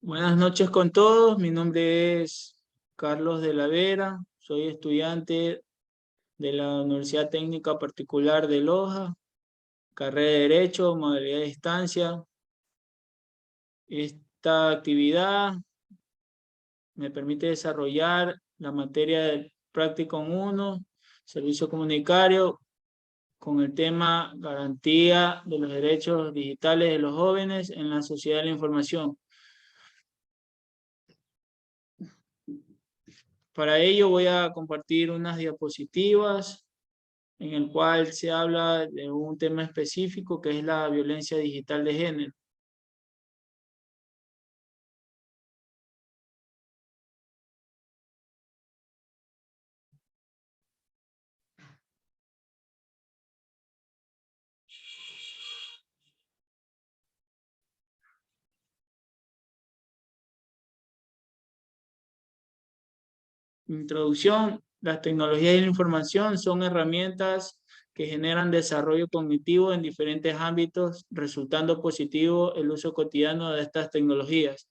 Buenas noches con todos, mi nombre es Carlos de la Vera, soy estudiante de la Universidad Técnica Particular de Loja, carrera de Derecho, modalidad de distancia. Esta actividad me permite desarrollar la materia del Practicum 1, Servicio Comunitario, con el tema Garantía de los Derechos Digitales de los Jóvenes en la Sociedad de la Información. Para ello voy a compartir unas diapositivas en el cual se habla de un tema específico que es la violencia digital de género. Introducción. Las tecnologías de la información son herramientas que generan desarrollo cognitivo en diferentes ámbitos, resultando positivo el uso cotidiano de estas tecnologías.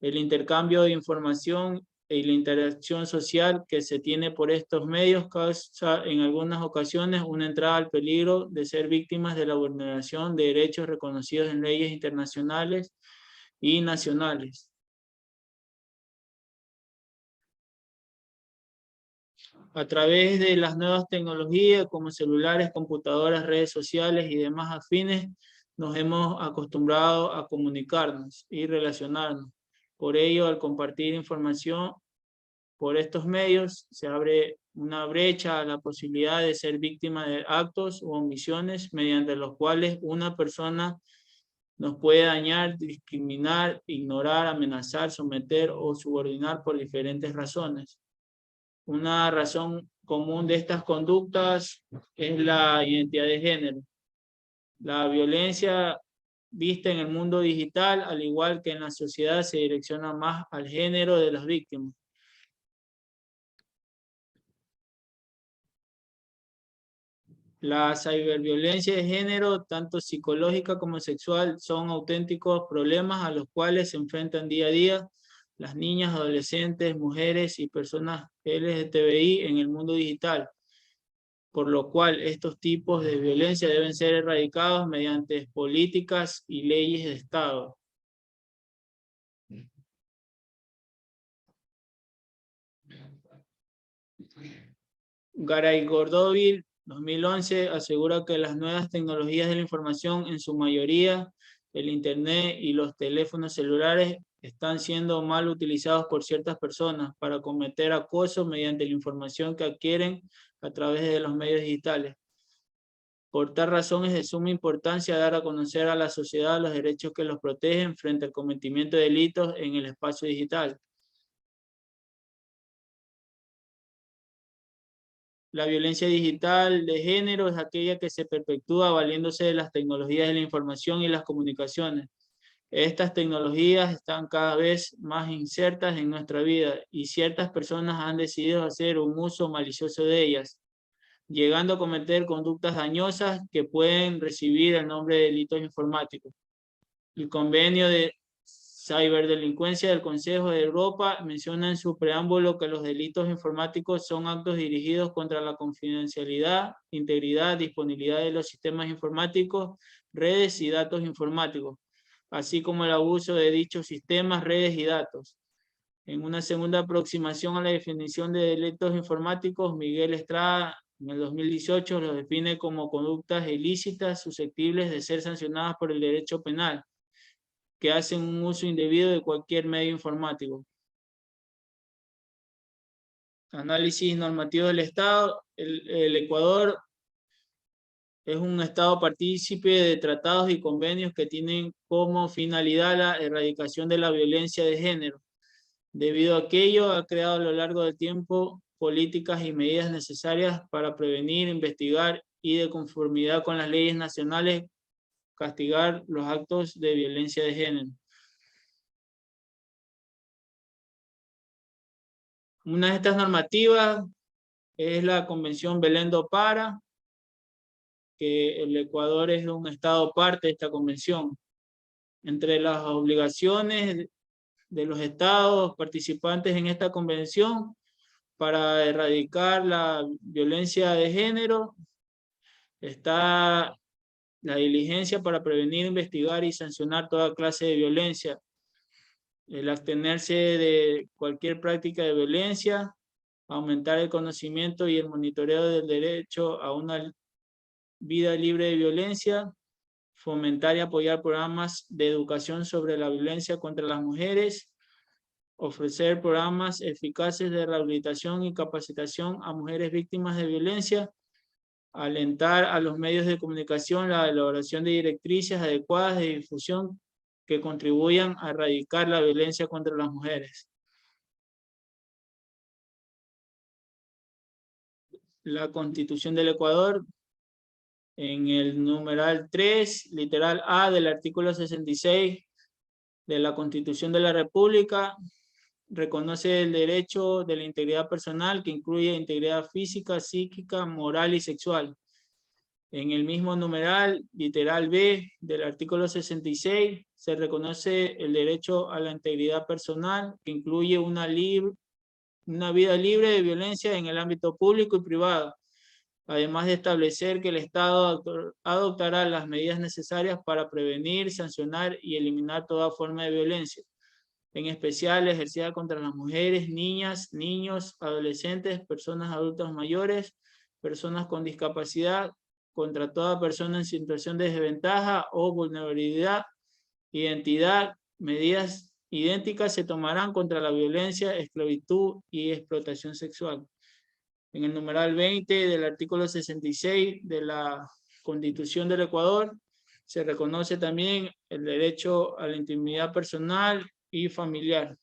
El intercambio de información y la interacción social que se tiene por estos medios causa en algunas ocasiones una entrada al peligro de ser víctimas de la vulneración de derechos reconocidos en leyes internacionales y nacionales. A través de las nuevas tecnologías como celulares, computadoras, redes sociales y demás afines, nos hemos acostumbrado a comunicarnos y relacionarnos. Por ello, al compartir información por estos medios, se abre una brecha a la posibilidad de ser víctima de actos o omisiones mediante los cuales una persona nos puede dañar, discriminar, ignorar, amenazar, someter o subordinar por diferentes razones. Una razón común de estas conductas es la identidad de género. La violencia vista en el mundo digital, al igual que en la sociedad, se direcciona más al género de las víctimas. La ciberviolencia de género, tanto psicológica como sexual, son auténticos problemas a los cuales se enfrentan día a día las niñas, adolescentes, mujeres y personas LGTBI en el mundo digital, por lo cual estos tipos de violencia deben ser erradicados mediante políticas y leyes de Estado. Garay Gordovil, 2011, asegura que las nuevas tecnologías de la información, en su mayoría, el Internet y los teléfonos celulares, están siendo mal utilizados por ciertas personas para cometer acoso mediante la información que adquieren a través de los medios digitales. Por tal razón es de suma importancia dar a conocer a la sociedad los derechos que los protegen frente al cometimiento de delitos en el espacio digital. La violencia digital de género es aquella que se perpetúa valiéndose de las tecnologías de la información y las comunicaciones. Estas tecnologías están cada vez más insertas en nuestra vida y ciertas personas han decidido hacer un uso malicioso de ellas, llegando a cometer conductas dañosas que pueden recibir el nombre de delitos informáticos. El convenio de ciberdelincuencia del Consejo de Europa menciona en su preámbulo que los delitos informáticos son actos dirigidos contra la confidencialidad, integridad, disponibilidad de los sistemas informáticos, redes y datos informáticos, así como el abuso de dichos sistemas, redes y datos. En una segunda aproximación a la definición de delitos informáticos, Miguel Estrada en el 2018 los define como conductas ilícitas susceptibles de ser sancionadas por el derecho penal, que hacen un uso indebido de cualquier medio informático. Análisis normativo del Estado. El Ecuador es un Estado partícipe de tratados y convenios que tienen como finalidad la erradicación de la violencia de género. Debido a aquello, ha creado a lo largo del tiempo políticas y medidas necesarias para prevenir, investigar y, de conformidad con las leyes nacionales, castigar los actos de violencia de género. Una de estas normativas es la Convención Belén do Pará, que el Ecuador es un estado parte de esta convención. Entre las obligaciones de los estados participantes en esta convención para erradicar la violencia de género. Está la diligencia para prevenir, investigar y sancionar toda clase de violencia. El abstenerse de cualquier práctica de violencia, aumentar el conocimiento y el monitoreo del derecho a una vida libre de violencia, fomentar y apoyar programas de educación sobre la violencia contra las mujeres, ofrecer programas eficaces de rehabilitación y capacitación a mujeres víctimas de violencia, alentar a los medios de comunicación la elaboración de directrices adecuadas de difusión que contribuyan a erradicar la violencia contra las mujeres. La Constitución del Ecuador, en el numeral 3, literal A del artículo 66 de la Constitución de la República, reconoce el derecho de la integridad personal, que incluye integridad física, psíquica, moral y sexual. En el mismo numeral, literal B del artículo 66, se reconoce el derecho a la integridad personal, que incluye una vida libre de violencia en el ámbito público y privado, además de establecer que el Estado adoptará las medidas necesarias para prevenir, sancionar y eliminar toda forma de violencia, en especial ejercida contra las mujeres, niñas, niños, adolescentes, personas adultas mayores, personas con discapacidad, contra toda persona en situación de desventaja o vulnerabilidad, identidad. Medidas idénticas se tomarán contra la violencia, esclavitud y explotación sexual. En el numeral 20 del artículo 66 de la Constitución del Ecuador, se reconoce también el derecho a la intimidad personal y familiar.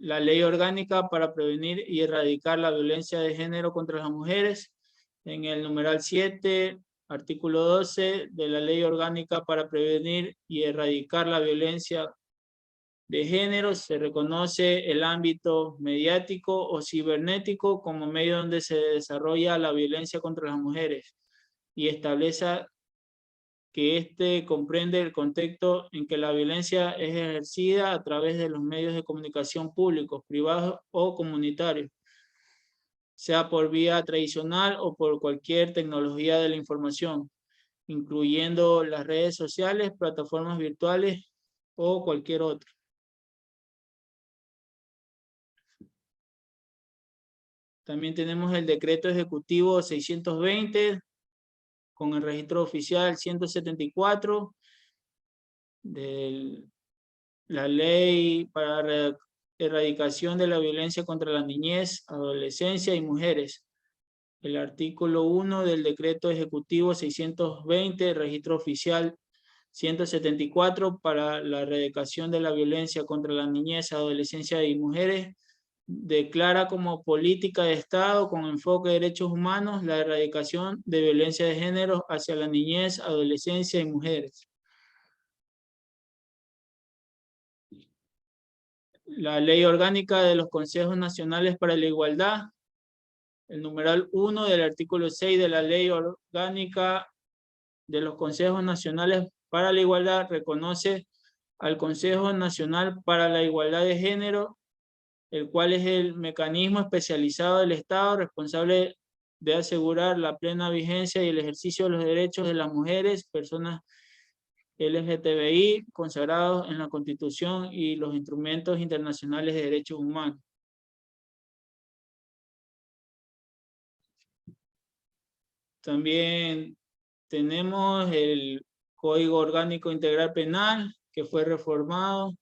La Ley Orgánica para prevenir y erradicar la violencia de género contra las mujeres, en el numeral 7, artículo 12 de la Ley Orgánica para prevenir y erradicar la violencia de género, se reconoce el ámbito mediático o cibernético como medio donde se desarrolla la violencia contra las mujeres y establece que este comprende el contexto en que la violencia es ejercida a través de los medios de comunicación públicos, privados o comunitarios, sea por vía tradicional o por cualquier tecnología de la información, incluyendo las redes sociales, plataformas virtuales o cualquier otra. También tenemos el decreto ejecutivo 620 con el registro oficial 174 de la ley para la erradicación de la violencia contra la niñez, adolescencia y mujeres. El artículo 1 del decreto ejecutivo 620, registro oficial 174 para la erradicación de la violencia contra la niñez, adolescencia y mujeres, declara como política de Estado con enfoque de derechos humanos la erradicación de violencia de género hacia la niñez, adolescencia y mujeres. La Ley Orgánica de los Consejos Nacionales para la Igualdad, el numeral 1 del artículo 6 de la Ley Orgánica de los Consejos Nacionales para la Igualdad reconoce al Consejo Nacional para la Igualdad de Género, el cual es el mecanismo especializado del Estado responsable de asegurar la plena vigencia y el ejercicio de los derechos de las mujeres, personas LGTBI consagrados en la Constitución y los instrumentos internacionales de derechos humanos. También tenemos el Código Orgánico Integral Penal, que fue reformado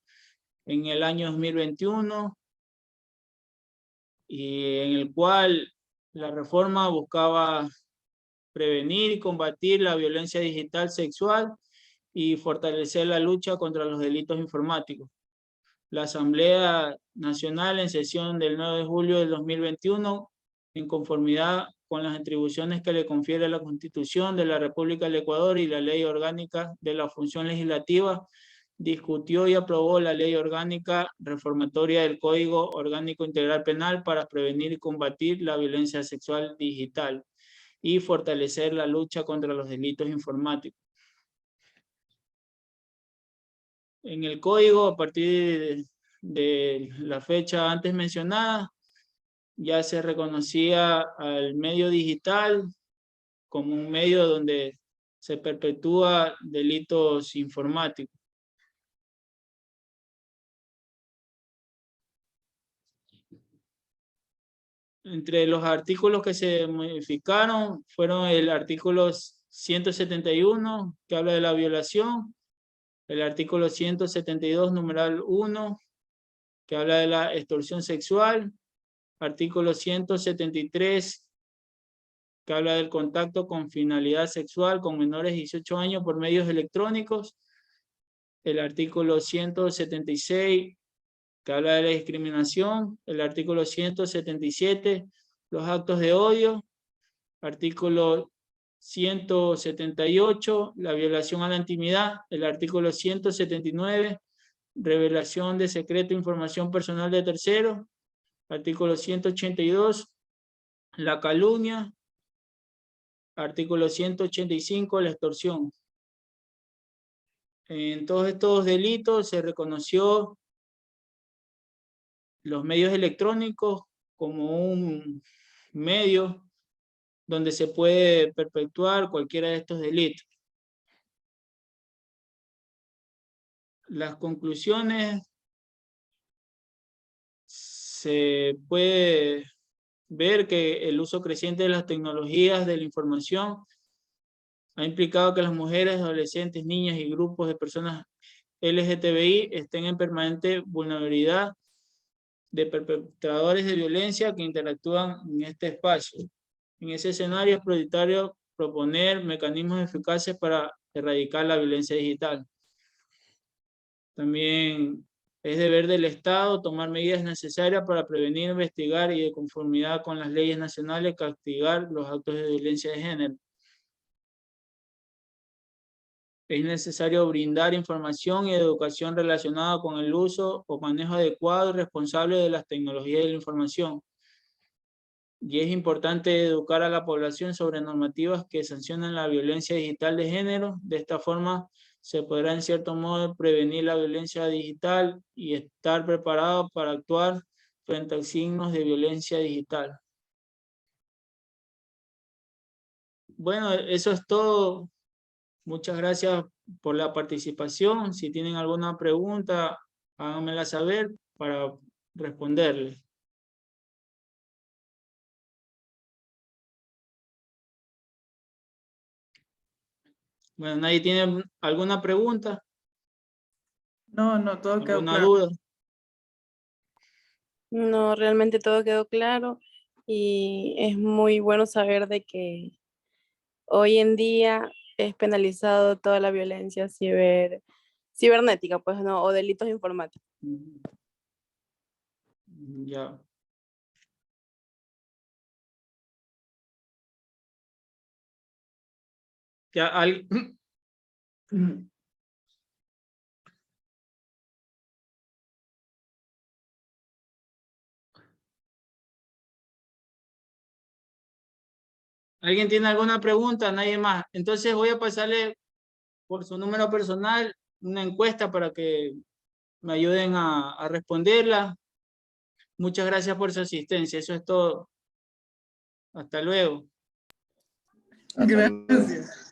en el año 2021 y en el cual la reforma buscaba prevenir y combatir la violencia digital sexual y fortalecer la lucha contra los delitos informáticos. La Asamblea Nacional en sesión del 9 de julio del 2021, en conformidad con las atribuciones que le confiere la Constitución de la República del Ecuador y la Ley Orgánica de la Función Legislativa, discutió y aprobó la Ley Orgánica Reformatoria del Código Orgánico Integral Penal para prevenir y combatir la violencia sexual digital y fortalecer la lucha contra los delitos informáticos. En el código, a partir de la fecha antes mencionada, ya se reconocía al medio digital como un medio donde se perpetúa delitos informáticos. Entre los artículos que se modificaron fueron el artículo 171, que habla de la violación, el artículo 172, numeral 1, que habla de la extorsión sexual, artículo 173, que habla del contacto con finalidad sexual con menores de 18 años por medios electrónicos, el artículo 176, que habla de la discriminación, el artículo 177, los actos de odio, artículo 178, la violación a la intimidad, el artículo 179, revelación de secreto, información personal de terceros, artículo 182, la calumnia, artículo 185, la extorsión. En todos estos delitos se reconoció los medios electrónicos como un medio donde se puede perpetuar cualquiera de estos delitos. Las conclusiones: se puede ver que el uso creciente de las tecnologías de la información ha implicado que las mujeres, adolescentes, niñas y grupos de personas LGTBI estén en permanente vulnerabilidad de perpetradores de violencia que interactúan en este espacio. En ese escenario es prioritario proponer mecanismos eficaces para erradicar la violencia digital. También es deber del Estado tomar medidas necesarias para prevenir, investigar y, de conformidad con las leyes nacionales, castigar los actos de violencia de género. Es necesario brindar información y educación relacionada con el uso o manejo adecuado y responsable de las tecnologías de la información. Y es importante educar a la población sobre normativas que sancionan la violencia digital de género. De esta forma se podrá en cierto modo prevenir la violencia digital y estar preparado para actuar frente a signos de violencia digital. Bueno, eso es todo. Muchas gracias por la participación. Si tienen alguna pregunta, háganmela saber para responderles. Bueno, ¿nadie tiene alguna pregunta? No, todo quedó ¿Alguna claro. duda? No, realmente todo quedó claro y es muy bueno saber de que hoy en día es penalizado toda la violencia cibernética, pues no, o delitos informáticos. Ya. Ya, ¿alguien tiene alguna pregunta? Nadie más. Entonces voy a pasarle por su número personal una encuesta para que me ayuden a responderla. Muchas gracias por su asistencia. Eso es todo. Hasta luego. Gracias.